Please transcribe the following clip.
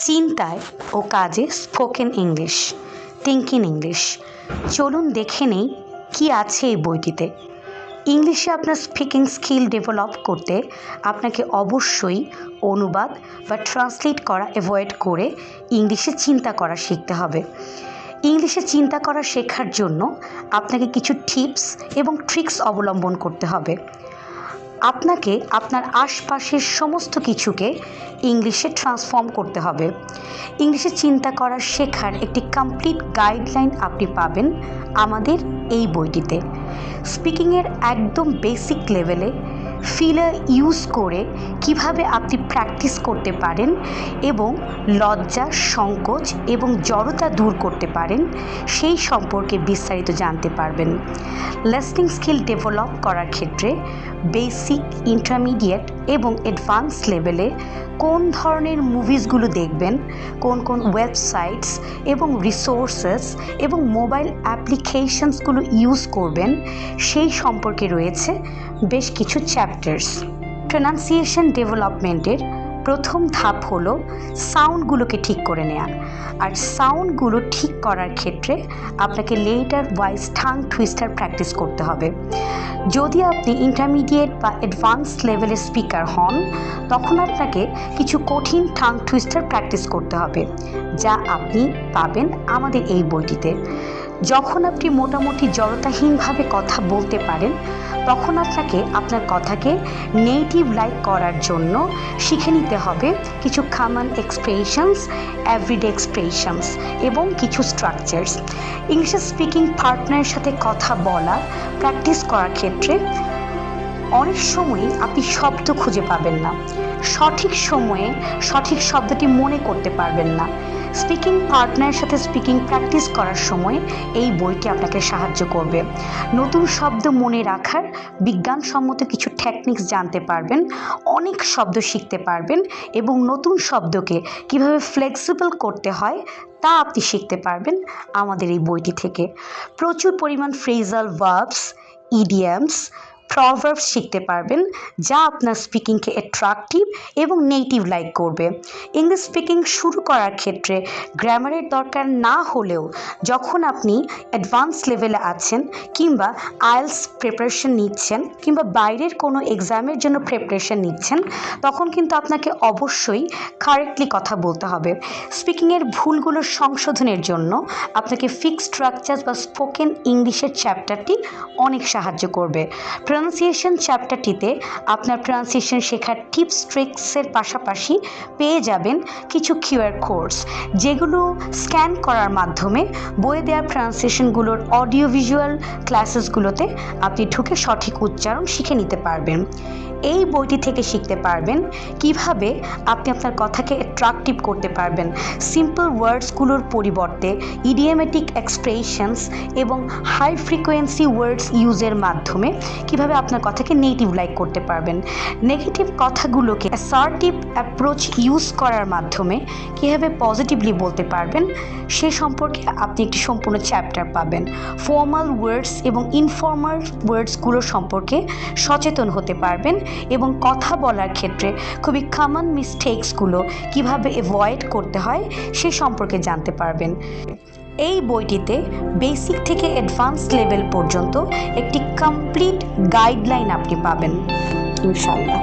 চিন্তায় ও কাজে spoken English, thinking English. চলুন দেখে নেই কী আছে এই বইটিতে। ইংলিশে আপনার স্পিকিং স্কিল ডেভেলপ করতে আপনাকে অবশ্যই অনুবাদ বা ট্রান্সলেট করা অ্যাভয়েড করে ইংলিশে চিন্তা করা শিখতে হবে। ইংলিশে চিন্তা করা শেখার জন্য আপনাকে কিছু টিপস এবং ট্রিক্স অবলম্বন করতে হবে। আপনাকে আপনার আশপাশের সমস্ত কিছুকে ইংলিশে ট্রান্সফর্ম করতে হবে। ইংলিশে চিন্তা করা শেখার একটি কমপ্লিট গাইডলাইন আপনি পাবেন আমাদের এই বইটিতে। স্পিকিংয়ের একদম বেসিক লেভেলে ফিলার ইউজ করে কিভাবে আপনি প্র্যাকটিস করতে পারেন এবং লজ্জা, সংকোচ এবং জড়তা দূর করতে পারেন সেই সম্পর্কে বিস্তারিত জানতে পারবেন। লিসনিং স্কিল ডেভেলপ করার ক্ষেত্রে বেসিক, ইন্টারমিডিয়েট এবং অ্যাডভান্স লেভেলে কোন ধরনের মুভিসগুলো দেখবেন, কোন কোন ওয়েবসাইটস এবং রিসোর্সেস এবং মোবাইল অ্যাপ্লিকেশনসগুলো ইউজ করবেন সেই সম্পর্কে রয়েছে বেশ কিছু চ্যাপ্টার্স। প্রনাউন্সিয়েশন ডেভেলপমেন্টের প্রথম ধাপ হলো সাউন্ডগুলোকে ঠিক করে নেওয়া। আর সাউন্ডগুলো ঠিক করার ক্ষেত্রে আপনাকে letter wise tongue twister practice করতে হবে। যদি আপনি ইন্টারমিডিয়েট বা অ্যাডভান্স লেভেলের স্পিকার হন, তখন আপনাকে কিছু কঠিন টাং টুইস্টার প্র্যাকটিস করতে হবে, যা আপনি পাবেন আমাদের এই বইটিতে। যখন আপনি মোটামুটি জড়তাহীনভাবে কথা বলতে পারেন, তখন আপনাকে আপনার কথাকে নেটিভ লাইক করার জন্য শিখে নিতে হবে কিছু কমন এক্সপ্রেশনস, এভরিডে এক্সপ্রেশনস এবং কিছু স্ট্রাকচারস। ইংলিশে স্পিকিং পার্টনারের সাথে কথা বলা প্র্যাকটিস করার ক্ষেত্রে অনেক সময়ই আপনি শব্দ খুঁজে পাবেন না, সঠিক সময়ে সঠিক শব্দটি মনে করতে পারবেন না। স্পিকিং পার্টনারের সাথে স্পিকিং প্র্যাকটিস করার সময় এই বইটি আপনাকে সাহায্য করবে। নতুন শব্দ মনে রাখার বিজ্ঞানসম্মত কিছু টেকনিক্স জানতে পারবেন, অনেক শব্দ শিখতে পারবেন এবং নতুন শব্দকে কিভাবে ফ্লেক্সিবল করতে হয় তা আপনি শিখতে পারবেন আমাদের এই বইটি থেকে। প্রচুর পরিমাণ ফ্রেজাল ভার্বস, ইডিয়ামস, প্রভার্বস শিখতে পারবেন, যা আপনার স্পিকিংকে অ্যাট্রাকটিভ এবং নেটিভ লাইক করবে। ইংলিশ স্পিকিং শুরু করার ক্ষেত্রে গ্রামারের দরকার না হলেও যখন আপনি অ্যাডভান্স লেভেলে আছেন কিংবা আইএলটিএস প্রিপারেশন নিচ্ছেন কিংবা বাইরের কোনো এক্সামের জন্য প্রিপারেশন নিচ্ছেন, তখন কিন্তু আপনাকে অবশ্যই কারেক্টলি কথা বলতে হবে। স্পিকিংয়ের ভুলগুলো সংশোধনের জন্য আপনাকে ফিক্সড স্ট্রাকচার বা স্পোকেন ইংলিশের চ্যাপ্টারটি অনেক সাহায্য করবে। প্রনাউন্সিয়েশন চ্যাপ্টারটিতে আপনার প্রনাউন্সিয়েশন শেখার টিপস ট্রিক্সের পাশাপাশি পেয়ে যাবেন কিছু কিউআর কোডস, যেগুলো স্ক্যান করার মাধ্যমে বইয়ে দেওয়া প্রনাউন্সিয়েশনগুলোর অডিও ভিজুয়াল ক্লাসেসগুলোতে আপনি ঢুকে সঠিক উচ্চারণ শিখে নিতে পারবেন। এই বইটি থেকে শিখতে পারবেন কিভাবে আপনি আপনার কথাকে অ্যাট্রাকটিভ করতে পারবেন। সিম্পল ওয়ার্ডসগুলোর পরিবর্তে ইডিয়ামেটিক এক্সপ্রেশনস এবং হাই ফ্রিকোয়েন্সি ওয়ার্ডস ইউজের মাধ্যমে কিভাবে আপনার কথাকে নেটিভ লাইক করতে পারবেন। নেগেটিভ কথাগুলোকে অ্যাসার্টিভ অ্যাপ্রোচ ইউজ করার মাধ্যমে কীভাবে পজিটিভলি বলতে পারবেন সে সম্পর্কে আপনি একটি সম্পূর্ণ চ্যাপ্টার পাবেন। ফর্মাল ওয়ার্ডস এবং ইনফর্মাল ওয়ার্ডসগুলো সম্পর্কে সচেতন হতে পারবেন এবং কথা বলার ক্ষেত্রে খুবই কমন মিস্টেকসগুলো কিভাবে অ্যাভয়েড করতে হয় সে সম্পর্কে জানতে পারবেন। এই বইটিতে বেসিক থেকে অ্যাডভান্স লেভেল পর্যন্ত একটি কমপ্লিট গাইডলাইন আপনি পাবেন ইনশাআল্লাহ।